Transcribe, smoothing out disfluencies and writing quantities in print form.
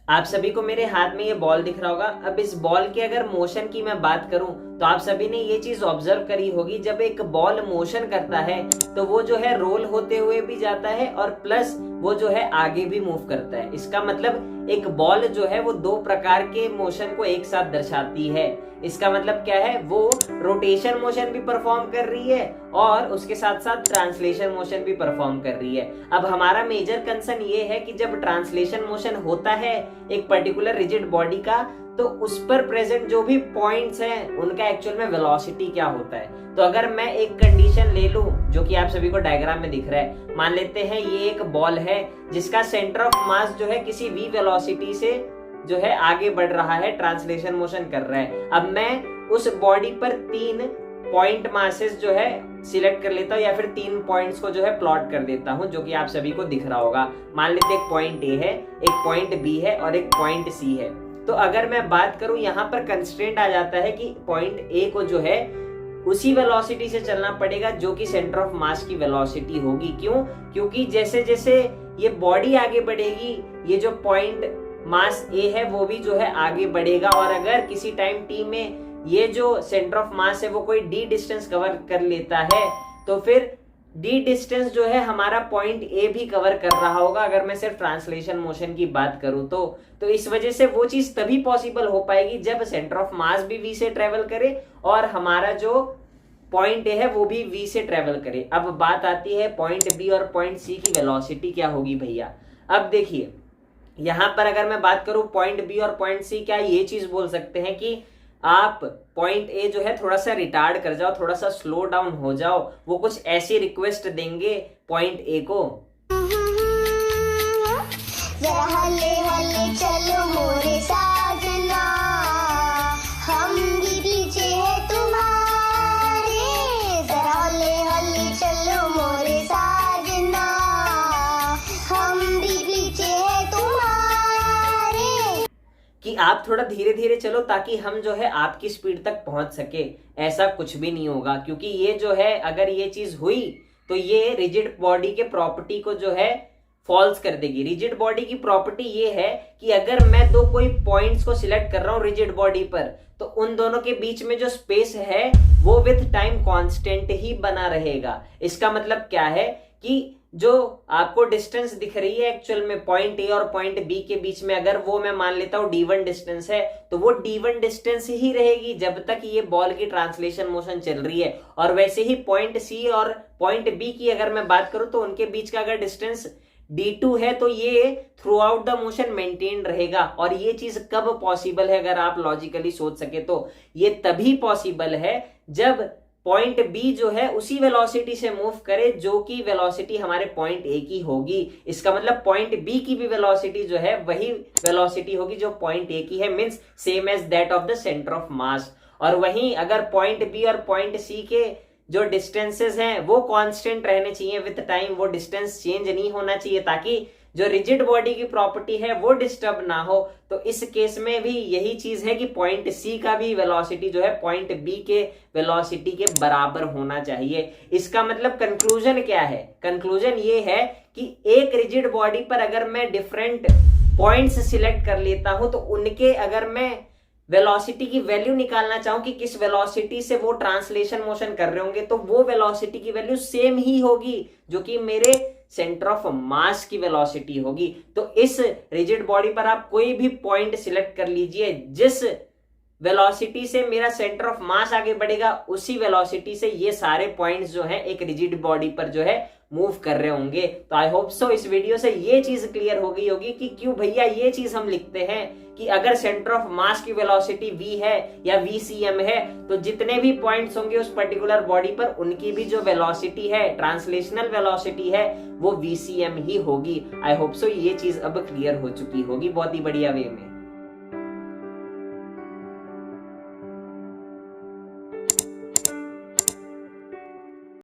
आप सभी को मेरे हाथ में ये बॉल दिख रहा होगा। अब इस बॉल के अगर मोशन की मैं बात करूं तो आप सभी ने ये चीज ऑब्जर्व करी होगी, जब एक बॉल मोशन करता है तो वो जो है रोल होते हुए भी जाता है और प्लस वो जो है आगे भी मूव करता है। इसका मतलब एक बॉल जो है वो दो प्रकार के मोशन को एक साथ दर्शाती है। इसका मतलब क्या है, वो रोटेशन मोशन भी परफॉर्म कर रही है और उसके साथ साथ ट्रांसलेशन मोशन भी परफॉर्म कर रही है। अब हमारा मेजर कंसर्न ये है कि जब ट्रांसलेशन मोशन होता है एक पर्टिकुलर रिजिड बॉडी का, तो उस पर प्रेजेंट जो भी पॉइंट्स हैं उनका एक्चुअल में वेलोसिटी क्या होता है। तो अगर मैं एक कंडीशन ले लूं जो कि आप सभी को डायग्राम में दिख रहा है, मान लेते हैं ये एक बॉल है जिसका सेंटर ऑफ मास जो है किसी v वेलोसिटी से जो है आगे बढ़ रहा है, ट्रांसलेशन मोशन कर रहा है। अब मैं उस बॉडी पर 3 पॉइंट मासेस जो है सिलेक्ट कर लेता हूँ या फिर 3 पॉइंट्स को जो है प्लॉट कर देता हूँ, जो कि आप सभी को दिख रहा होगा। मान लेते एक पॉइंट ए है, एक पॉइंट बी है और एक पॉइंट सी है। तो अगर मैं बात करूं, यहाँ पर कंस्ट्रेंट आ जाता है कि पॉइंट ए को जो है उसी वेलोसिटी से चलना पड़ेगा जो कि सेंटर ऑफ मास की वेलोसिटी होगी। क्यों? क्योंकि जैसे जैसे ये बॉडी आगे बढ़ेगी, ये जो पॉइंट मास ए है वो भी जो है आगे बढ़ेगा। और अगर किसी टाइम टी में ये जो सेंटर ऑफ मास है वो कोई डी डिस्टेंस कवर कर लेता है, तो फिर डी डिस्टेंस जो है हमारा पॉइंट ए भी कवर कर रहा होगा, अगर मैं सिर्फ ट्रांसलेशन मोशन की बात करूं तो इस वजह से वो चीज तभी पॉसिबल हो पाएगी जब सेंटर ऑफ मास भी वी से ट्रेवल करे और हमारा जो पॉइंट ए है वो भी वी से ट्रेवल करे। अब बात आती है पॉइंट बी और पॉइंट सी की वेलोसिटी क्या होगी भैया। अब देखिए यहां पर अगर मैं बात करूं पॉइंट बी और पॉइंट सी, क्या ये चीज बोल सकते हैं कि आप पॉइंट ए जो है थोड़ा सा रिटार्ड कर जाओ, थोड़ा सा स्लो डाउन हो जाओ, वो कुछ ऐसी रिक्वेस्ट देंगे पॉइंट ए को, जरा हल्ले हल्ले चलो मोरे साजना, हम भी पीछे है तुम्हारे, जरा हल्ले हल्ले चलो मोरे साजना, हम भी पीछे है तुम्हारे, कि आप थोड़ा धीरे धीरे चलो ताकि हम जो है आपकी स्पीड तक पहुंच सके। ऐसा कुछ भी नहीं होगा, क्योंकि ये जो है अगर ये चीज हुई तो ये रिजिड बॉडी के प्रॉपर्टी को जो है फॉल्स कर देगी। रिजिड बॉडी की प्रॉपर्टी ये है कि अगर मैं दो कोई पॉइंट्स को सिलेक्ट कर रहा हूं रिजिड बॉडी पर, तो उन दोनों के बीच में जो स्पेस है वो विथ टाइम कांस्टेंट ही बना रहेगा। इसका मतलब क्या है कि जो आपको डिस्टेंस दिख रही है एक्चुअल में पॉइंट ए और पॉइंट बी के बीच में, अगर वो मैं मान लेता हूं d1 डिस्टेंस है, तो वो d1 डिस्टेंस ही रहेगी जब तक ये बॉल की ट्रांसलेशन मोशन चल रही है। और वैसे ही पॉइंट सी और पॉइंट बी की अगर मैं बात करूं तो उनके बीच का अगर डिस्टेंस d2 है तो ये through out the motion maintain रहेगा। और ये चीज कब पॉसिबल है, अगर आप लॉजिकली सोच सके तो ये तभी पॉसिबल है जब पॉइंट बी जो है उसी वेलोसिटी से मूव करे जो कि वेलोसिटी हमारे पॉइंट ए की होगी। इसका मतलब पॉइंट बी की भी वेलोसिटी जो है वही वेलोसिटी होगी जो पॉइंट ए की है, means same as that of the centre of mass. और वहीं अगर पॉइंट बी और पॉइंट सी के जो डिस्टेंसेस हैं वो कांस्टेंट रहने चाहिए विद टाइम, वो डिस्टेंस चेंज नहीं होना चाहिए ताकि जो रिजिड बॉडी की प्रॉपर्टी है वो डिस्टर्ब ना हो। तो इस केस में भी यही चीज है कि पॉइंट सी का भी वेलोसिटी जो है पॉइंट बी के वेलोसिटी के बराबर होना चाहिए। इसका मतलब कंक्लूजन क्या है? कंक्लूजन ये है कि एक रिजिड बॉडी पर अगर मैं डिफरेंट पॉइंट्स सिलेक्ट कर लेता हूं तो उनके अगर मैं वेलोसिटी की वैल्यू निकालना चाहूं कि किस वेलोसिटी से वो ट्रांसलेशन मोशन कर रहे होंगे, तो वो वेलोसिटी की वैल्यू सेम ही होगी जो कि मेरे सेंटर ऑफ मास की वेलोसिटी होगी। तो इस रिजिड बॉडी पर आप कोई भी पॉइंट सिलेक्ट कर लीजिए, जिस वेलोसिटी से मेरा सेंटर ऑफ मास आगे बढ़ेगा उसी वेलोसिटी से ये सारे पॉइंट्स जो हैं एक रिजिड बॉडी पर जो है मूव कर रहे होंगे। तो आई होप सो इस वीडियो से ये चीज क्लियर हो गई होगी कि क्यों भैया ये चीज हम लिखते हैं कि अगर सेंटर ऑफ मास की वेलोसिटी v है या vcm है तो जितने भी पॉइंट्स होंगे उस पर्टिकुलर बॉडी पर उनकी भी जो वेलोसिटी है, ट्रांसलेशनल वेलोसिटी है, वो vcm ही होगी। आई होप सो ये चीज अब क्लियर हो चुकी होगी बहुत ही बढ़िया वे में।